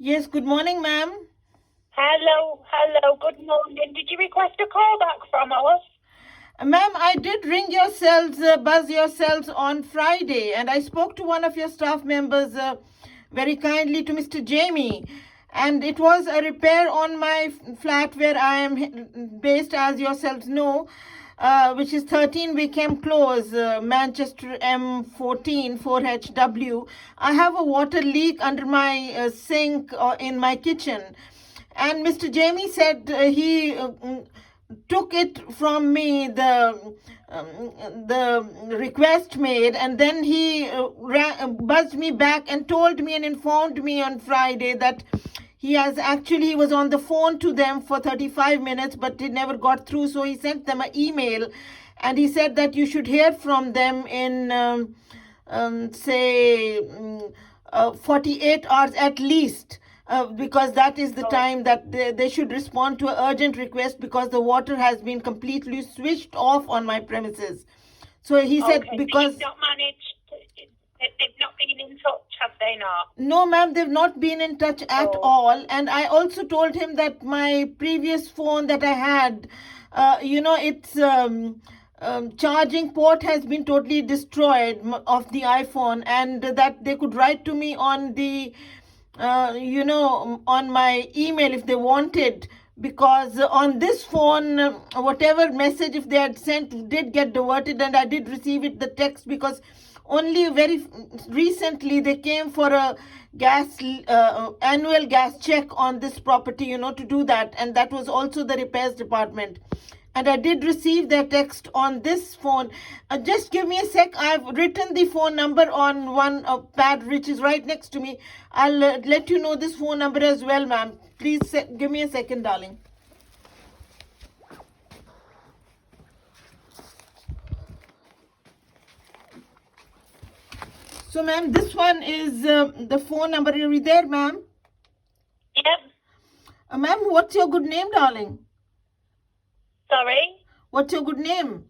Yes, good morning, ma'am. Hello, good morning. Did you request a call back from us? Ma'am, I did ring yourselves, buzz yourselves on Friday, and I spoke to one of your staff members very kindly, to Mr. Jamie. And it was a repair on my flat where I am based, as yourselves know, which is 13 Wickham Close, Manchester M14 4HW. I have a water leak under my sink in my kitchen. And Mr. Jamie said he took it from me, the request made, and then he buzzed me back and told me and informed me on Friday that he was on the phone to them for 35 minutes, but it never got through. So he sent them an email, and he said that you should hear from them in say 48 hours at least, because that is the time that they should respond to an urgent request, because the water has been completely switched off on my premises. So he said, because... They've not managed, they've not been in touch, have they not? No, ma'am, they've not been in touch at all. And I also told him that my previous phone that I had, its charging port has been totally destroyed of the iPhone, and that they could write to me on the on my email if they wanted, because on this phone, whatever message if they had sent did get diverted, and I did receive it, the text, because only very recently they came for a gas annual gas check on this property, to do that, and that was also the repairs department. And I did receive their text on this phone. Just give me a sec. I've written the phone number on one pad which is right next to me. I'll let you know this phone number as well, ma'am. Please give me a second, darling. So, ma'am, this one is the phone number. Are you there, ma'am? Yep. Ma'am, what's your good name, darling? Sorry? What's your good name?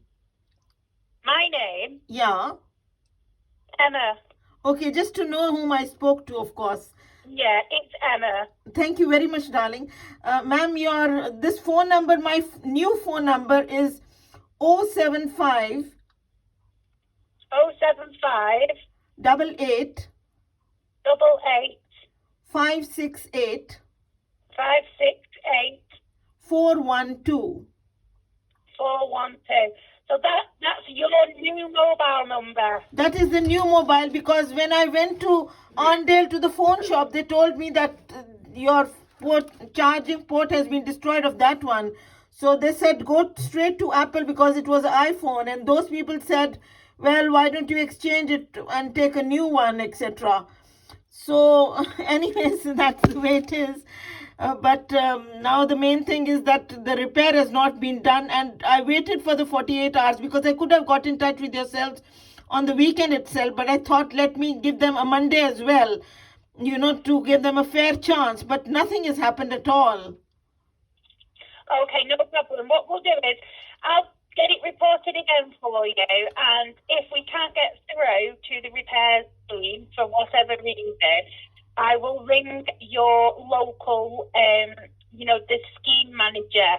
My name? Yeah. Emma. Okay, just to know whom I spoke to, of course. Yeah, it's Emma. Thank you very much, darling. Ma'am, this phone number, my new phone number is 075 075 88 88 568 568 412. 412. So that's your new mobile number. That is the new mobile, because when I went to Arndale to the phone shop, they told me that your charging port has been destroyed of that one. So they said go straight to Apple, because it was an iPhone, and those people said, well, why don't you exchange it and take a new one, etc. So anyways, that's the way it is. But now the main thing is that the repair has not been done, and I waited for the 48 hours because I could have got in touch with yourselves on the weekend itself, but I thought, let me give them a Monday as well, to give them a fair chance, but nothing has happened at all. Okay, no problem. What we'll do is I'll get it reported again for you, and if we can't get through to the repair team for whatever reason, I will ring your local, the scheme manager.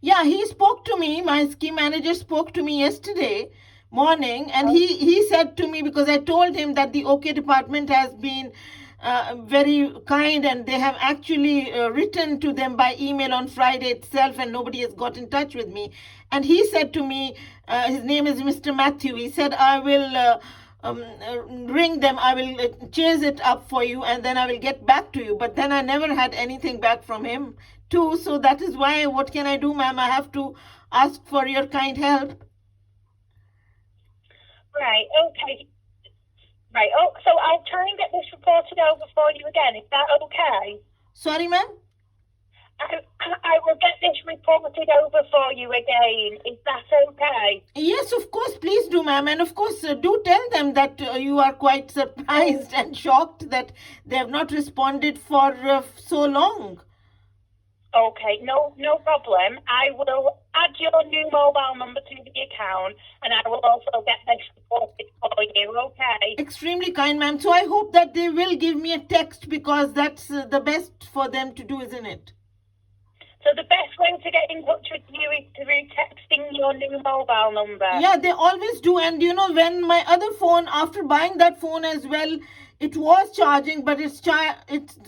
Yeah, he spoke to me. My scheme manager spoke to me yesterday morning, and he said to me, because I told him that the OK department has been very kind, and they have actually written to them by email on Friday itself, and nobody has got in touch with me. And he said to me, his name is Mr. Matthew, he said, I will ring them, I will chase it up for you, and then I will get back to you. But then I never had anything back from him too. So that is why, what can I do, ma'am? I have to ask for your kind help. Right, okay. Right, so I'll try and get this reported over for you again. Is that okay? Sorry, ma'am? I will get this reported over for you again. Is that okay? Yes, of course, please do, ma'am. And of course, do tell them that you are quite surprised and shocked that they have not responded for so long. Okay, no problem. I will add your new mobile number to the account, and I will also get this reported for you, okay? Extremely kind, ma'am. So I hope that they will give me a text, because that's the best for them to do, isn't it? So the best way to get in touch with you is through texting your new mobile number. Yeah, they always do. And you know, when my other phone, after buying that phone as well, it was charging, but its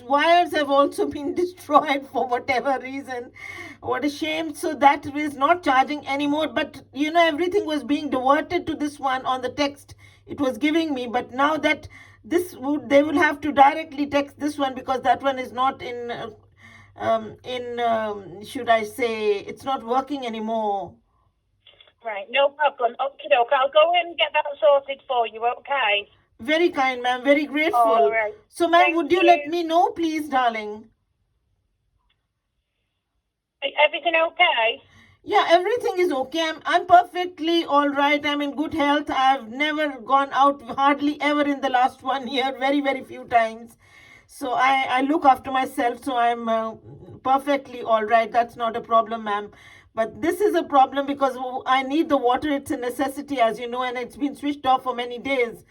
wires have also been destroyed for whatever reason. What a shame. So that is not charging anymore. But you know, everything was being diverted to this one on the text it was giving me. But now that they will have to directly text this one, because that one is not should I say, it's not working anymore. Right, no problem. Okay, I'll go and get that sorted for you, okay? Very kind, ma'am. Very grateful. All right. So, ma'am, Thank would you let me know, please, darling? Everything okay? Yeah, everything is okay. I'm perfectly all right. I'm in good health. I've never gone out, hardly ever in the last 1 year, very, very few times. So I look after myself, so I'm perfectly all right. That's not a problem, ma'am. But this is a problem because I need the water. It's a necessity, as you know, and it's been switched off for many days.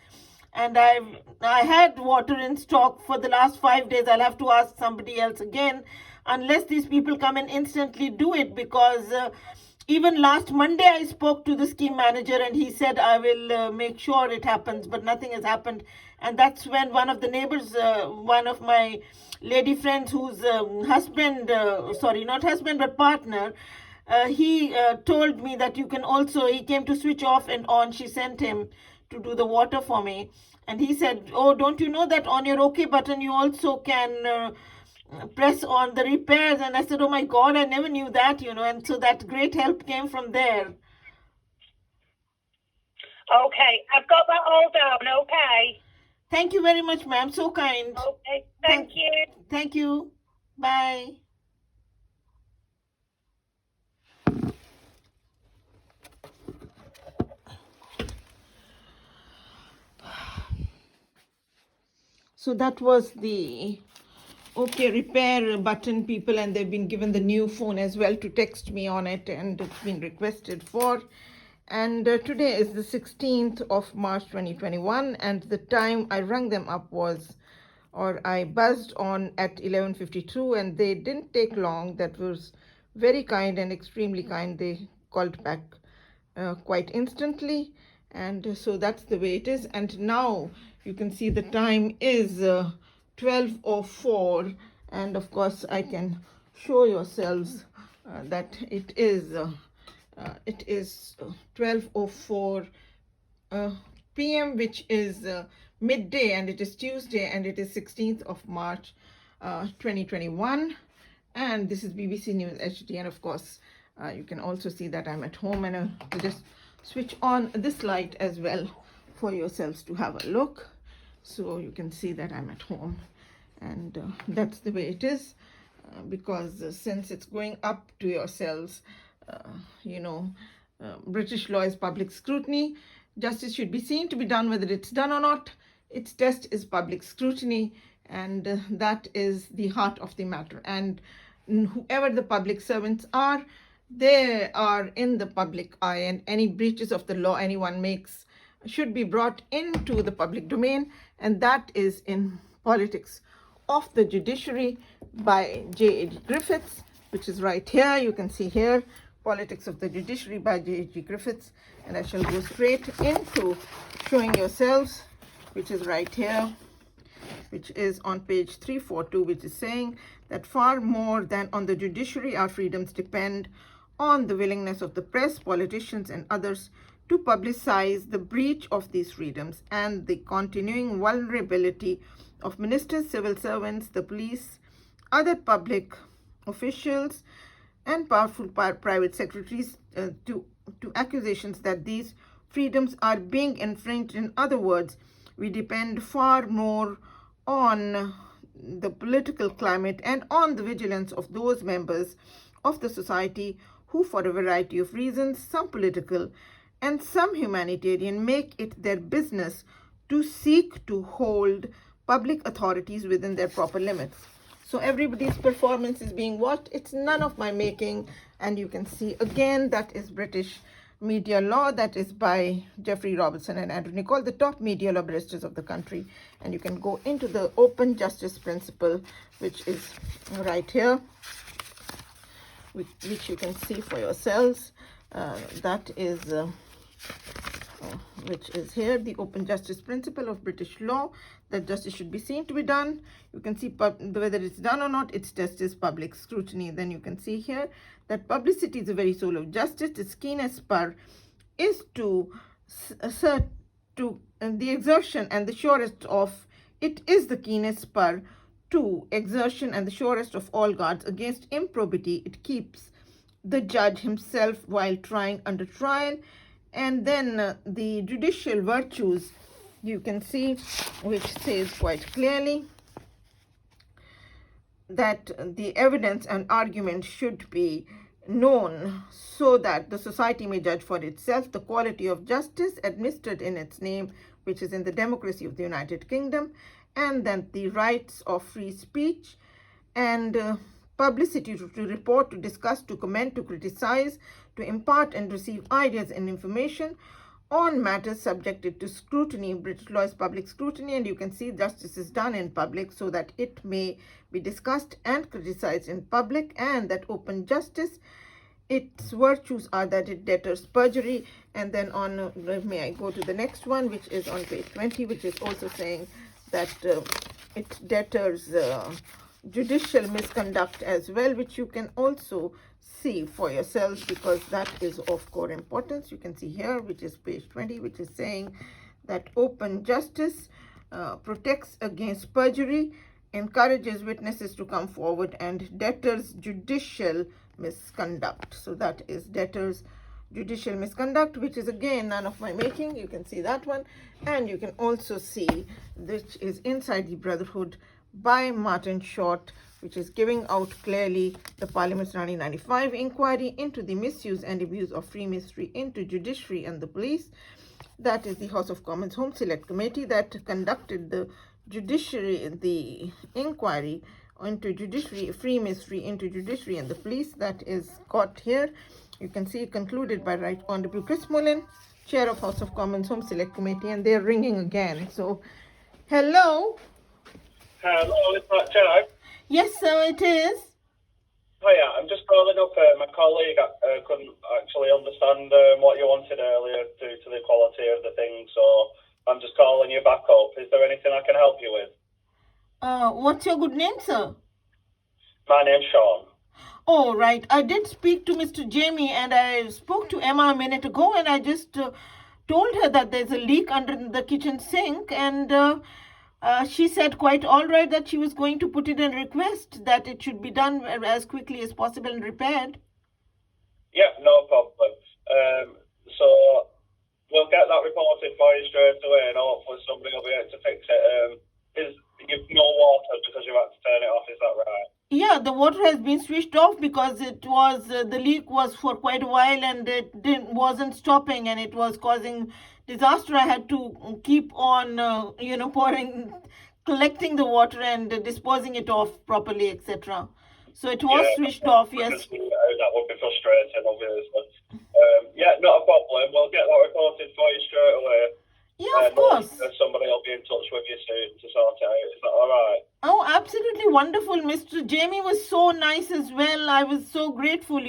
And I had water in stock for the last 5 days. I'll have to ask somebody else again, unless these people come and instantly do it, because even last Monday I spoke to the scheme manager and he said I will make sure it happens, but nothing has happened. And that's when one of the neighbors, one of my lady friends whose husband, sorry, not husband but partner, he told me that you can also, he came to switch off and on. She sent him to do the water for me, and he said, oh, don't you know that on your OK button you also can press on the repairs? And I said, oh my God, I never knew that, you know. And so that great help came from there. Okay, I've got that all down, okay? Thank you very much, ma'am. So kind. Okay, thank you. Thank you. Bye. So that was the OK repair button people, and they've been given the new phone as well to text me on it, and it's been requested for. And today is the 16th of March 2021, and the time I rang them up was, or I buzzed on at 11:52, and they didn't take long. That was very kind and extremely kind. They called back quite instantly, and so that's the way it is. And now you can see the time is 12:04, and of course I can show yourselves that it is 12:04 p.m., which is midday, and it is Tuesday, and it is 16th of March 2021. And this is BBC News HD, and of course you can also see that I'm at home, and I'll just switch on this light as well for yourselves to have a look, so you can see that I'm at home. And that's the way it is, because since it's going up to yourselves, you know, British law is public scrutiny. Justice should be seen to be done, whether it's done or not. Its test is public scrutiny, and that is the heart of the matter. And whoever the public servants are, they are in the public eye, and any breaches of the law anyone makes should be brought into the public domain, and that is in Politics of the Judiciary by J.H. Griffiths, which is right here. You can see here, Politics of the Judiciary by J.H. Griffiths, and I shall go straight into showing yourselves, which is right here, which is on page 342, which is saying that far more than on the judiciary, our freedoms depend on the willingness of the press, politicians, and others to publicize the breach of these freedoms and the continuing vulnerability of ministers, civil servants, the police, other public officials, and powerful private secretaries to accusations that these freedoms are being infringed. In other words, we depend far more on the political climate and on the vigilance of those members of the society who, for a variety of reasons, some political and some humanitarian, make it their business to seek to hold public authorities within their proper limits. So everybody's performance is being watched. It's none of my making, and you can see again that is British Media Law, that is by Jeffrey Robertson and Andrew Nicole, the top media law barristers of the country. And you can go into the open justice principle, which is right here, which you can see for yourselves. That is which is here, the open justice principle of British law, that justice should be seen to be done. You can see whether it's done or not, its test is public scrutiny. Then you can see here that publicity is the very soul of justice. Its keenest spur is to assert to the exertion and the surest of, it is the keenest spur to exertion and the surest of all guards against improbity. It keeps the judge himself while trying under trial. And then the judicial virtues, you can see, which says quite clearly that the evidence and argument should be known so that the society may judge for itself the quality of justice administered in its name, which is in the democracy of the United Kingdom, and then the rights of free speech and publicity to report, to discuss, to comment, to criticize, to impart and receive ideas and information on matters subjected to scrutiny. British law is public scrutiny, and you can see justice is done in public so that it may be discussed and criticized in public, and that open justice, its virtues are that it deters perjury. And then on, may I go to the next one, which is on page 20, which is also saying that it deters judicial misconduct as well, which you can also see for yourselves, because that is of core importance. You can see here, which is page 20, which is saying that open justice protects against perjury, encourages witnesses to come forward, and deters judicial misconduct. So that is deters judicial misconduct, which is again none of my making. You can see that one, and you can also see which is Inside the Brotherhood by Martin Short, which is giving out clearly the Parliament's 1995 inquiry into the misuse and abuse of free ministry into judiciary and the police. That is the House of Commons Home Select Committee that conducted the inquiry into judiciary, free ministry into judiciary and the police. That is got here. You can see it concluded by Right Honorable Chris Mullin, Chair of House of Commons Home Select Committee, and they're ringing again. So, hello. Hello, is that Joe? Yes, sir, it is. Hiya, I'm just calling up. My colleague couldn't actually understand what you wanted earlier due to the quality of the thing, so I'm just calling you back up. Is there anything I can help you with? What's your good name, sir? My name's Sean. Oh, right. I did speak to Mr. Jamie, and I spoke to Emma a minute ago, and I just told her that there's a leak under the kitchen sink, and she said quite all right that she was going to put in a request that it should be done as quickly as possible and repaired. Yeah, no problem. So we'll get that reported for you straight away, and hopefully somebody will be able to fix it. You've no water because you had to turn it off, is that right? Yeah, the water has been switched off because it was the leak was for quite a while, and it wasn't stopping, and it was causing disaster. I had to keep on collecting the water and disposing it off properly, etc. So it was switched off. Yes, that would be frustrating, obviously. Yeah, not a problem. We'll get that reported for you straight away. Yeah, of course. Somebody will be in touch with you soon to sort it out. Is that all right? Oh, absolutely wonderful. Mr. Jamie was so nice as well. I was so grateful,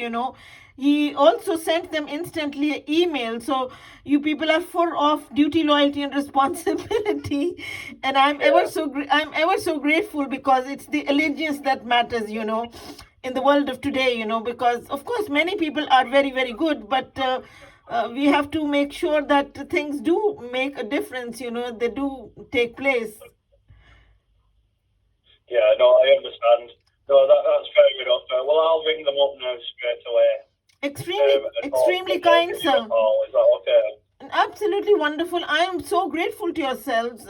He also sent them instantly an email. So you people are full of duty, loyalty, and responsibility. And I'm ever so grateful, because it's the allegiance that matters, in the world of today, because of course many people are very, very good, but we have to make sure that things do make a difference, they do take place. Yeah, no, I understand. No, that's fair enough. Well, I'll ring them up now straight away. Extremely kind, sir. Is that okay? Absolutely wonderful. I am so grateful to yourselves.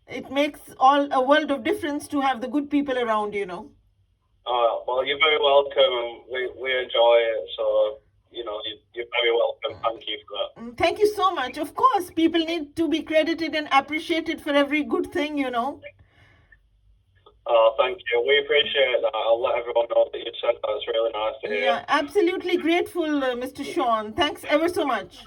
It makes a world of difference to have the good people around, Well, you're very welcome, and we enjoy it, so you're very welcome. Thank you for that. Thank you so much. Of course, people need to be credited and appreciated for every good thing, Oh, thank you. We appreciate that. I'll let everyone know that you said that. It's really nice to hear. Yeah, absolutely grateful, Mr. Sean. Thanks ever so much.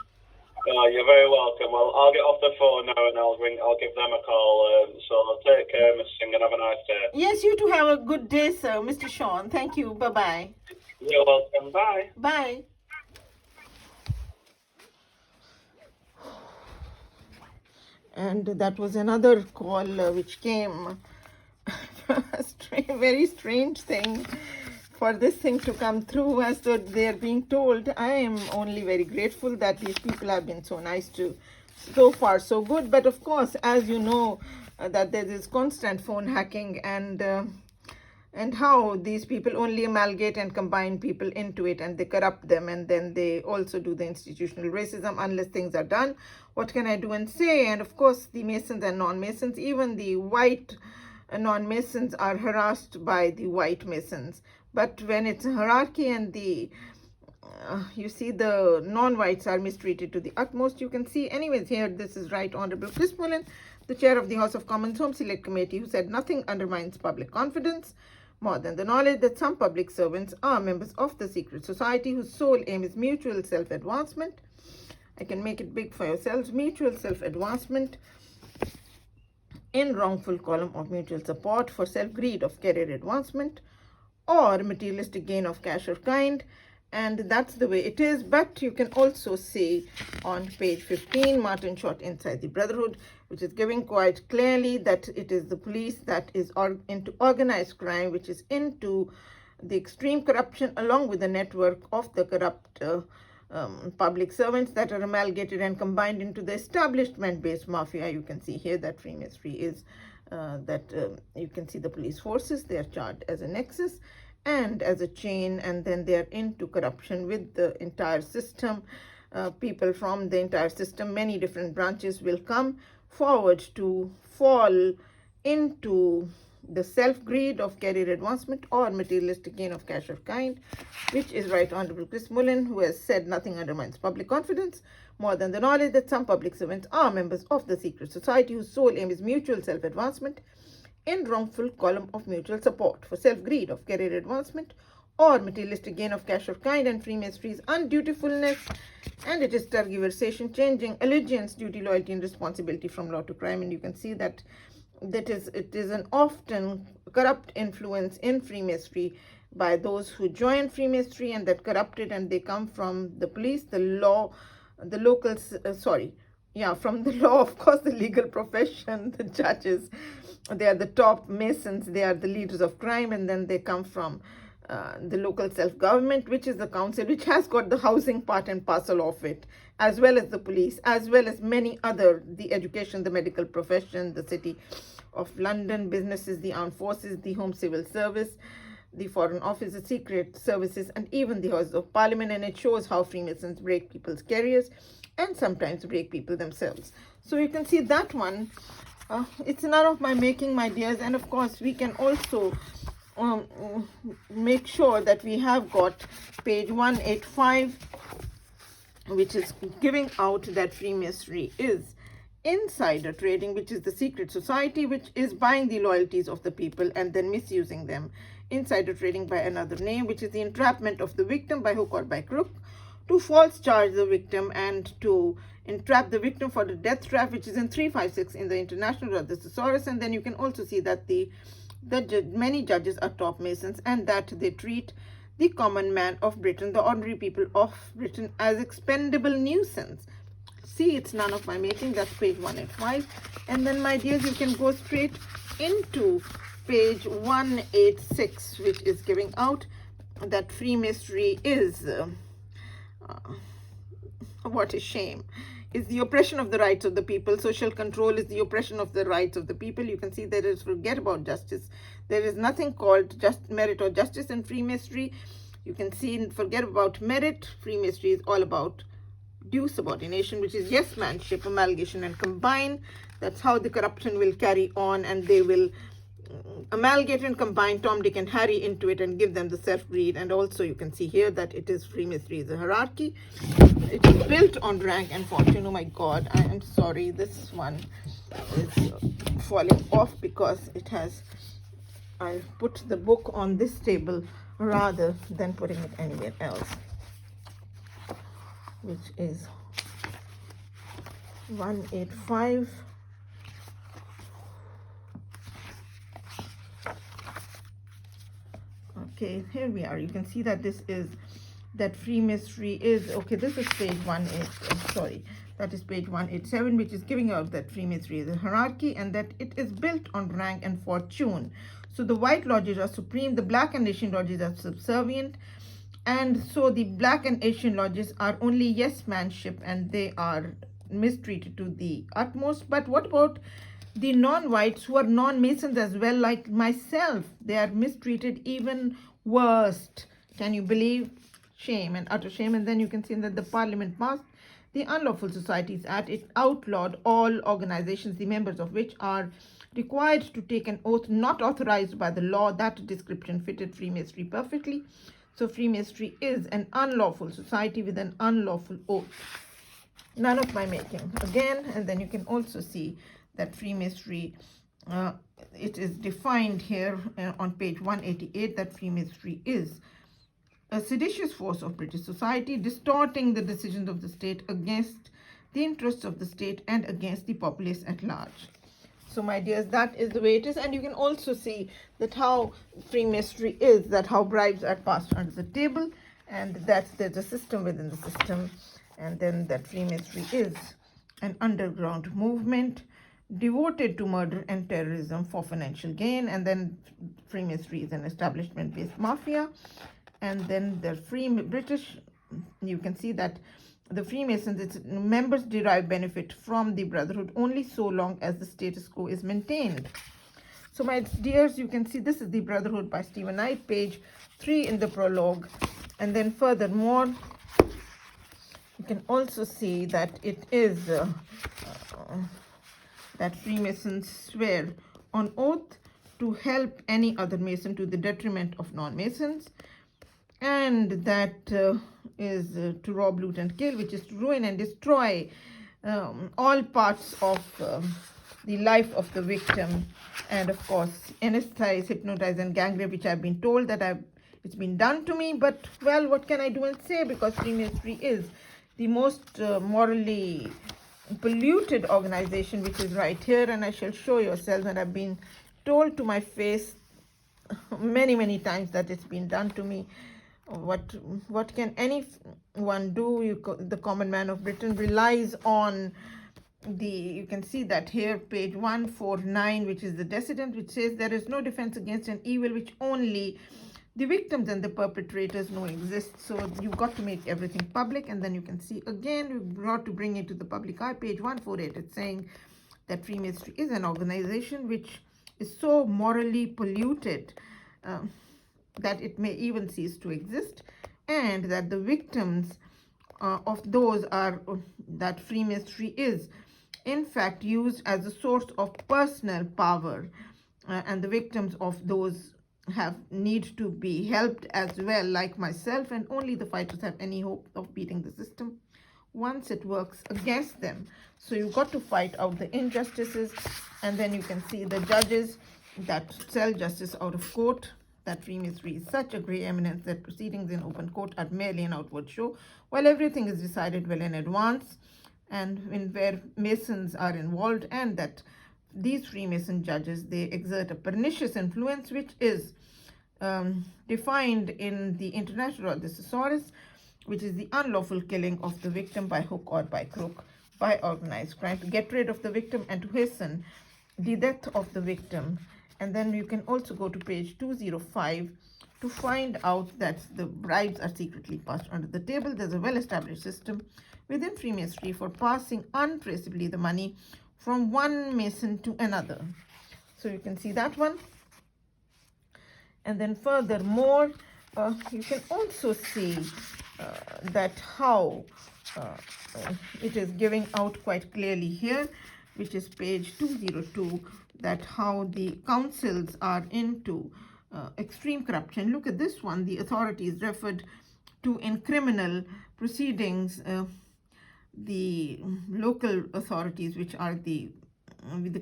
You're very welcome. Well, I'll get off the phone now and I'll give them a call. So take care, Miss Singh, and have a nice day. Yes, you too have a good day, sir, Mr. Sean. Thank you. Bye-bye. You're welcome. Bye. Bye. And that was another call which came. Very strange thing for this thing to come through as though they're being told. I am only very grateful that these people have been so nice to. So far so good, but of course, as you know, that there is constant phone hacking, and how these people only amalgamate and combine people into it, and they corrupt them, and then they also do the institutional racism unless things are done. What can I do and say? And of course, the Masons and non-Masons, even the white non-Masons are harassed by the white Masons. But when it's a hierarchy and the you see the non-whites are mistreated to the utmost, you can see. Anyways, here this is Right Honorable Chris Mullen, the chair of the House of Commons Home Select Committee, who said nothing undermines public confidence more than the knowledge that some public servants are members of the secret society whose sole aim is mutual self-advancement. I can make it big for yourselves. Mutual self-advancement in wrongful column of mutual support for self-greed of career advancement or materialistic gain of cash or kind. And that's the way it is. But you can also see on page 15, Martin Short Inside the Brotherhood, which is giving quite clearly that it is the police that is into organized crime, which is into the extreme corruption, along with the network of the corrupt public servants that are amalgamated and combined into the establishment-based mafia. You can see here that Freemasonry is you can see the police forces. They are charged as a nexus and as a chain, and then they are into corruption with the entire system. People from the entire system, many different branches, will come forward to fall into the self-greed of career advancement or materialistic gain of cash or kind, which is Right Honorable Chris Mullen, who has said nothing undermines public confidence more than the knowledge that some public servants are members of the secret society whose sole aim is mutual self-advancement in wrongful column of mutual support for self-greed of career advancement or materialistic gain of cash or kind, and Freemasonry's undutifulness and it is tergiversation, changing allegiance, duty, loyalty, and responsibility from law to crime. And you can see that it is an often corrupt influence in Freemasonry by those who join Freemasonry and that corrupted, and they come from the police, the law, the locals, from the law, of course, the legal profession, the judges. They are the top Masons, they are the leaders of crime, and then they come from the local self-government, which is the council, which has got the housing part and parcel of it, as well as the police, as well as many other, the education, the medical profession, the City of London, businesses, the armed forces, the Home Civil Service, the Foreign Office, the Secret Services, and even the House of Parliament. And it shows how Freemasons break people's careers and sometimes break people themselves. So you can see that one. It's none of my making, my dears. And of course, we can also make sure that we have got page 185, which is giving out that Freemasonry is insider trading, which is the secret society which is buying the loyalties of the people and then misusing them. Insider trading by another name, which is the entrapment of the victim by hook or by crook to false charge the victim and to entrap the victim for the death trap, which is in 356 in the International of the Thesaurus. And then you can also see that many judges are top Masons and that they treat the common man of Britain, the ordinary people of Britain, as expendable nuisance. See, it's none of my making. That's page 185. And then, my dears, you can go straight into page 186, which is giving out that Freemasonry is, what a shame, is the oppression of the rights of the people. Social control is the oppression of the rights of the people. You can see there is, forget about justice. There is nothing called just merit or justice in Freemasonry. You can see, forget about merit. Freemasonry is all about due subordination, which is yes manship, amalgamation, and combine. That's how the corruption will carry on, and they will amalgamate and combine Tom, Dick, and Harry into it and give them the self-greed. And also you can see here that it is Freemasonry is a hierarchy. It is built on rank and fortune. Oh my God, I am sorry, this one is falling off because it has I'll put the book on this table rather than putting it anywhere else, which is 185. Okay, here we are. You can see that this is that free mystery is okay. This is page 18. Sorry, that is page 187, which is giving out that free mystery is a hierarchy and that it is built on rank and fortune. So the white lodges are supreme, the black and Asian lodges are subservient, and so the black and Asian lodges are only yes manship and they are mistreated to the utmost. But what about the non-whites who are non-masons as well, like myself? They are mistreated even worst. Can you believe? Shame and utter shame. And then you can see that the parliament passed the Unlawful Societies Act. It outlawed all organizations, the members of which are required to take an oath not authorized by the law. That description fitted Freemasonry perfectly. So Freemasonry is an unlawful society with an unlawful oath. None of my making. Again, and then you can also see that Freemasonry, it is defined here on page 188 that Freemasonry is a seditious force of British society, distorting the decisions of the state against the interests of the state and against the populace at large. So my dears, that is the way it is. And you can also see that how Freemasonry is, that how bribes are passed under the table, and that there's a system within the system, and then that Freemasonry is an underground movement devoted to murder and terrorism for financial gain, and then Freemasonry is an establishment-based mafia, and then the British, you can see that the Freemasons, its members derive benefit from the brotherhood only so long as the status quo is maintained. So my dears, you can see this is the Brotherhood by Stephen Knight, page 3 in the prologue. And then furthermore, you can also see that it is that Freemasons swear on oath to help any other Mason to the detriment of non-Masons, and that is to rob, loot, and kill, which is to ruin and destroy all parts of the life of the victim, and of course anesthetize, hypnotize, and gang rape, which I've been told that it's been done to me. But well, what can I do and say, because Freemasonry is the most morally polluted organization, which is right here, and I shall show yourselves. And I've been told to my face many times that it's been done to me. What can anyone do? The common man of Britain relies on you can see that here, page 149, which is the decedent, which says there is no defense against an evil which only the victims and the perpetrators know exists. So you've got to make everything public. And then you can see again, we've got to bring it to the public eye. Page 148, it's saying that Freemasonry is an organization which is so morally polluted that it may even cease to exist, and that the victims of those are that Freemasonry is in fact used as a source of personal power, and the victims of those need to be helped as well, like myself, and only the fighters have any hope of beating the system once it works against them. So you've got to fight out the injustices. And then you can see the judges that sell justice out of court, that Freemasonry is such a grey eminence that proceedings in open court are merely an outward show, while everything is decided well in advance, and where Masons are involved, and that these Freemason judges, they exert a pernicious influence, which is defined in the International Law, the Thesaurus, which is the unlawful killing of the victim by hook or by crook, by organized crime, to get rid of the victim and to hasten the death of the victim. And then you can also go to page 205 to find out that the bribes are secretly passed under the table. There's a well-established system within Freemasonry for passing untraceably the money from one Mason to another. So you can see that one. And then furthermore, you can also see that how it is giving out quite clearly here, which is page 202, that how the councils are into extreme corruption. Look at this one. The authorities referred to in criminal proceedings, the local authorities, which are the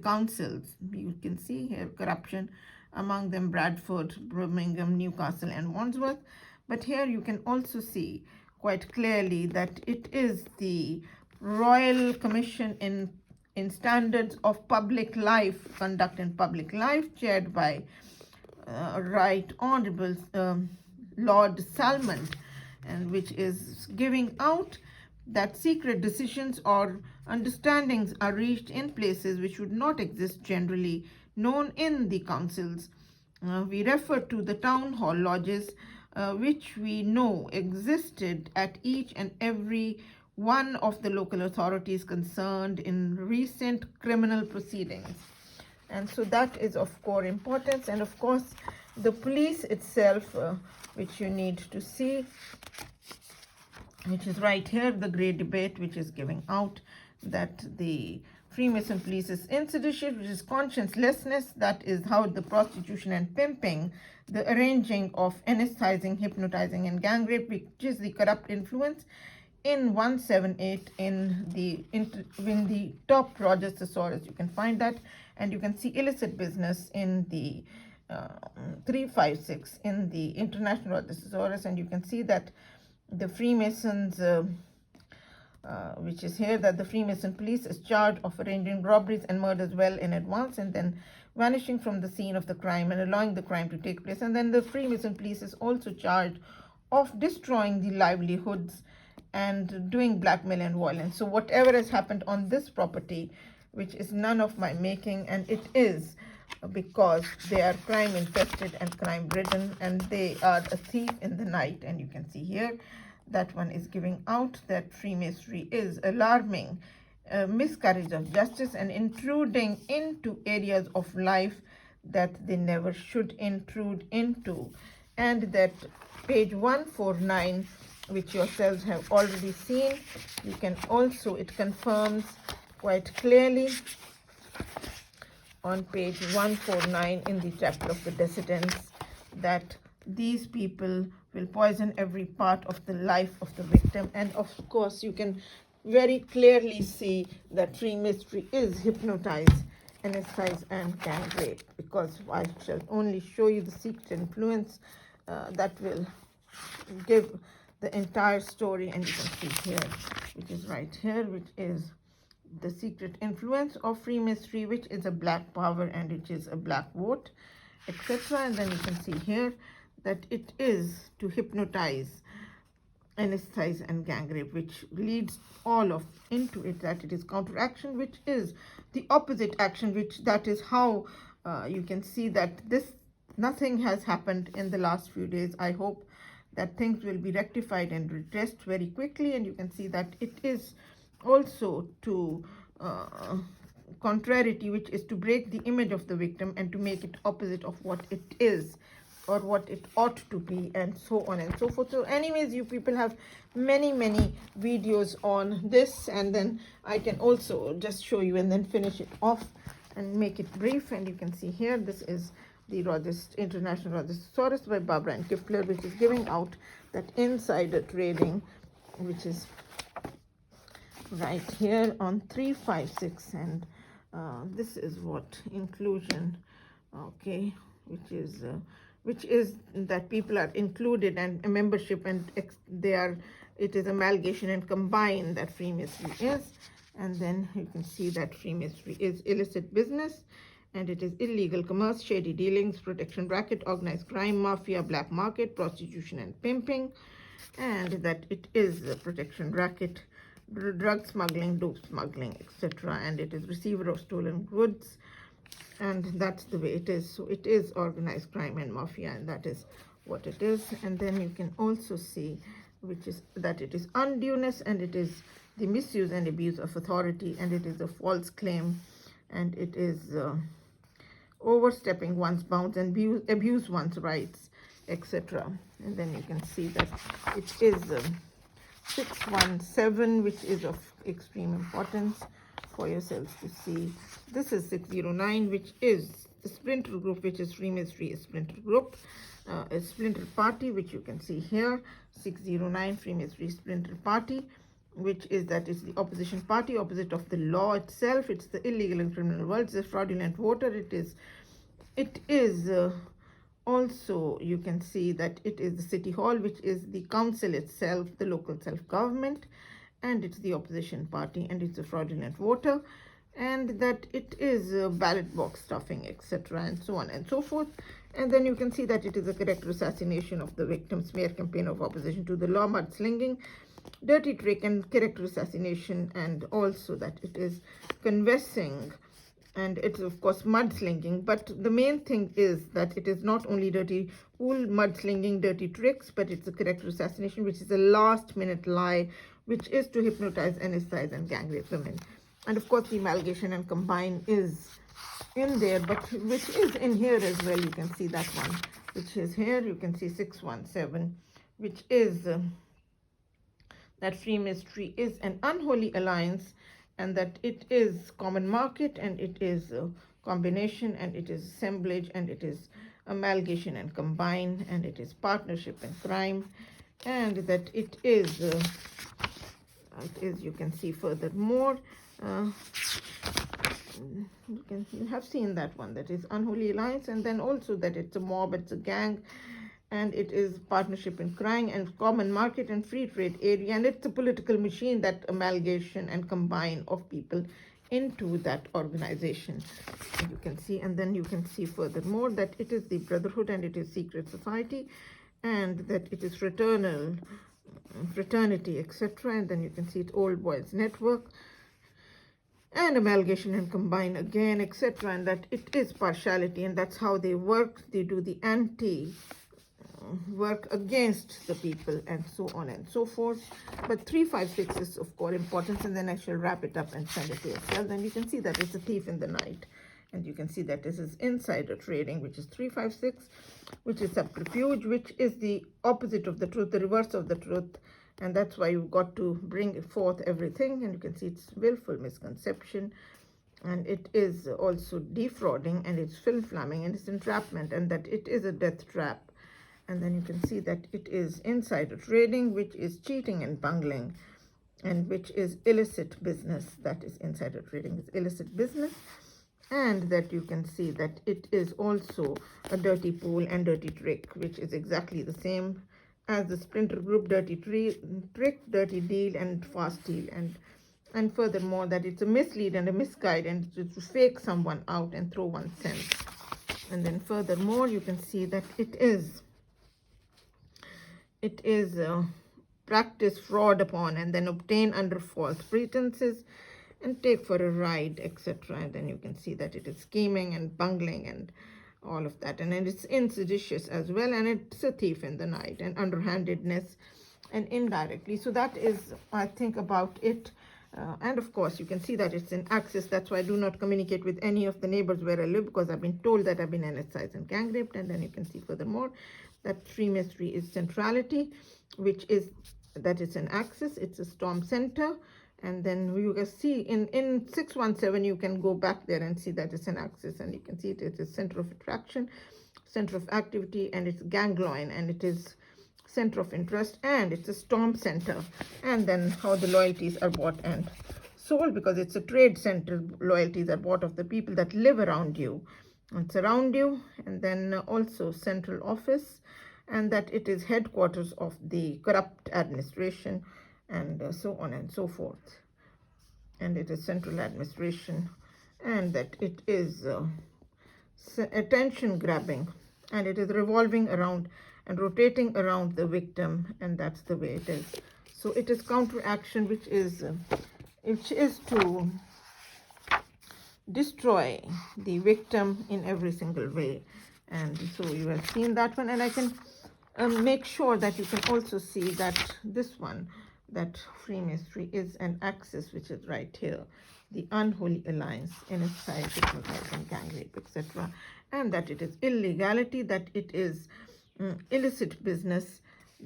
councils. You can see here corruption among them Bradford, Birmingham, Newcastle, and Wandsworth. But here you can also see quite clearly that it is the Royal Commission in Standards of Public Life, Conduct in Public Life, chaired by Right Honorable Lord Salmond, and which is giving out that secret decisions or understandings are reached in places which would not exist generally known in the councils. We refer to the town hall lodges, which we know existed at each and every one of the local authorities concerned in recent criminal proceedings. And so that is of core importance. And of course, the police itself, which you need to see, which is right here, the great debate, which is giving out that the Freemason police is inseditious, which is consciencelessness, that is how the prostitution and pimping, the arranging of anesthetizing, hypnotizing, and gang rape, which is the corrupt influence in 178 in the top Rogers thesaurus. You can find that, and you can see illicit business in the 356 in the International Rogers thesaurus, and you can see that the Freemasons, which is here, that the Freemason police is charged of arranging robberies and murders well in advance and then vanishing from the scene of the crime and allowing the crime to take place. And then the Freemason police is also charged of destroying the livelihoods and doing blackmail and violence. So whatever has happened on this property, which is none of my making, and it is because they are crime infested and crime ridden, and they are a thief in the night. And you can see here that one is giving out that Freemasonry is alarming miscarriage of justice and intruding into areas of life that they never should intrude into. And that page 149, which yourselves have already seen, you can also, it confirms quite clearly on page 149 in the chapter of the dissidents that these people will poison every part of the life of the victim. And of course, you can very clearly see that Freemasonry is hypnotize, anesthetize, and gang rape, because I shall only show you the secret influence that will give the entire story. And you can see here, which is right here, which is the secret influence of Freemasonry, which is a black power and which is a black vote, etc. And then you can see here that it is to hypnotize, anesthetize, and gang rape, which leads all of into it that it is counteraction, which is the opposite action, which that is how you can see that nothing has happened in the last few days. I hope that things will be rectified and redressed very quickly. And you can see that it is also to contrariety, which is to break the image of the victim and to make it opposite of what it is or what it ought to be, and so on and so forth. So anyways, you people have many videos on this, and then I can also just show you and then finish it off and make it brief. And you can see here, this is the International Rogers thesaurus by Barbara and Kipler, which is giving out that insider trading, which is right here on 356, and this is what inclusion, okay, which is that people are included and a membership, and it is amalgamation and combine that Freemasonry is. And then you can see that Freemasonry is illicit business, and it is illegal commerce, shady dealings, protection racket, organized crime, mafia, black market, prostitution and pimping, and that it is a protection racket, drug smuggling, dope smuggling, etc. And it is receiver of stolen goods, and that's the way it is. So it is organized crime and mafia, and that is what it is. And then you can also see, which is that it is undueness, and it is the misuse and abuse of authority, and it is a false claim, and it is overstepping one's bounds and abuse one's rights, etc. And then you can see that it is 617, which is of extreme importance for yourselves to see. This is 609, which is the splinter group, which is Freemasonry splinter group, a splinter party, which you can see here. 609, Freemasonry splinter party, which is that is the opposition party, opposite of the law itself. It's the illegal and criminal world. It's a fraudulent voter. It is it is also, you can see that it is the city hall, which is the council itself, the local self-government, and it's the opposition party, and it's a fraudulent voter, and that it is ballot box stuffing, etc., and so on and so forth. And then you can see that it is a character assassination of the victim smear campaign of opposition to the law, mudslinging, dirty trick, and character assassination, and also that it is confessing, and it's of course mudslinging. But the main thing is that it is not only dirty pool mudslinging, dirty tricks, but it's a character assassination, which is a last minute lie, which is to hypnotize, anesthetize, and gang rape women. And of course the amalgamation and combine is in there, but which is in here as well. You can see that one, which is here. You can see 617, which is that Freemasonry is an unholy alliance, and that it is common market, and it is a combination, and it is assemblage, and it is amalgamation and combine, and it is partnership and crime, and that it is you can see furthermore, you have seen that one, that is unholy alliance, and then also that it's a mob, it's a gang, and it is partnership in crime and common market and free trade area, and it's a political machine, that amalgamation and combine of people into that organization. And you can see, and then you can see furthermore that it is the brotherhood, and it is secret society, and that it is fraternal fraternity, etc. And then you can see it's old boys network, and amalgamation and combine again, etc. And that it is partiality, and that's how they work. They do the anti work against the people, and so on and so forth. But 356 is of course importance, and then I shall wrap it up and send it to yourself. Then you can see that it's a thief in the night, and you can see that this is insider trading, which is 356, which is subterfuge, which is the opposite of the truth, the reverse of the truth. And that's why you've got to bring forth everything. And you can see it's willful misconception, and it is also defrauding, and it's film-flamming, and it's entrapment, and that it is a death trap. And then you can see that it is insider trading, which is cheating and bungling, and which is illicit business. That is insider trading, is illicit business. And that you can see that it is also a dirty pool and dirty trick, which is exactly the same as the splinter group, dirty trick, dirty deal, and fast deal. And furthermore that it's a mislead and a misguide, and it's to fake someone out and throw 1 cent. And then furthermore you can see that it is practice fraud upon, and then obtain under false pretenses, and take for a ride, etc. And then you can see that it is scheming and bungling and all of that, and then it's insidious as well, and it's a thief in the night, and underhandedness and indirectly. So that is, I think, about it. And of course you can see that it's in access. That's why I do not communicate with any of the neighbors where I live, because I've been told that I've been anesthetized and gang raped. And then you can see furthermore that Freemasonry is centrality, which is that it's an axis, it's a storm center. And then you can see in 617, you can go back there and see that it's an axis, and you can see it is center of attraction, center of activity, and it's ganglion, and it is center of interest, and it's a storm center. And then how the loyalties are bought and sold, because it's a trade center. Loyalties are bought of the people that live around you and surround you. And then also central office, and that it is headquarters of the corrupt administration, and so on and so forth. And it is central administration, and that it is attention grabbing, and it is revolving around and rotating around the victim, and that's the way it is. So it is counteraction, which is to destroy the victim in every single way. And so you have seen that one, and I can make sure that you can also see that this one, that Freemasonry is an axis, which is right here, the unholy alliance, insider, hypnotizing, gang rape, etc. And that it is illegality, that it is illicit business,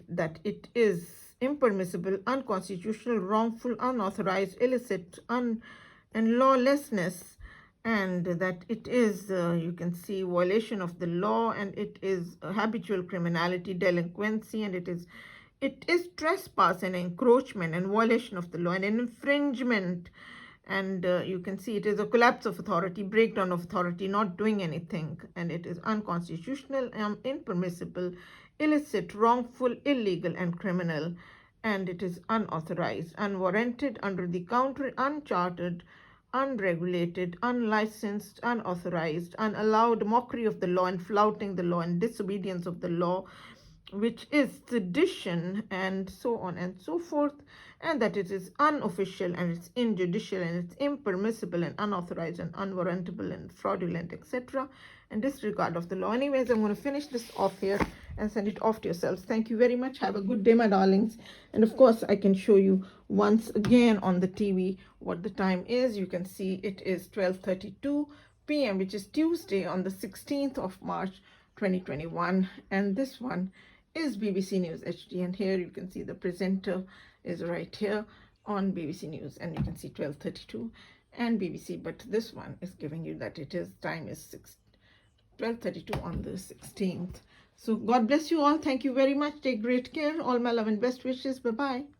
that it is impermissible, unconstitutional, wrongful, unauthorized, illicit, and lawlessness, and that it is, you can see, violation of the law, and it is habitual criminality, delinquency, and it is trespass and encroachment and violation of the law and an infringement And you can see it is a collapse of authority, breakdown of authority, not doing anything, and it is unconstitutional, impermissible, illicit, wrongful, illegal, and criminal, and it is unauthorized, unwarranted, under the counter, unchartered, unregulated, unlicensed, unauthorized, unallowed, mockery of the law and flouting the law and disobedience of the law, which is sedition, and so on and so forth, and that it is unofficial and it's injudicial and it's impermissible and unauthorized and unwarrantable and fraudulent, etc., and disregard of the law. Anyways, I'm going to finish this off here and send it off to yourselves. Thank you very much. Have a good day, my darlings. And of course, I can show you once again on the TV what the time is. You can see it is 12:32 p.m., which is Tuesday on the 16th of March 2021, and this one is BBC News HD, and here you can see the presenter is right here on BBC News, and you can see 12:32 and BBC, but this one is giving you that it is time is 12:32 on the 16th. So God bless you all. Thank you very much. Take great care. All my love and best wishes. Bye bye.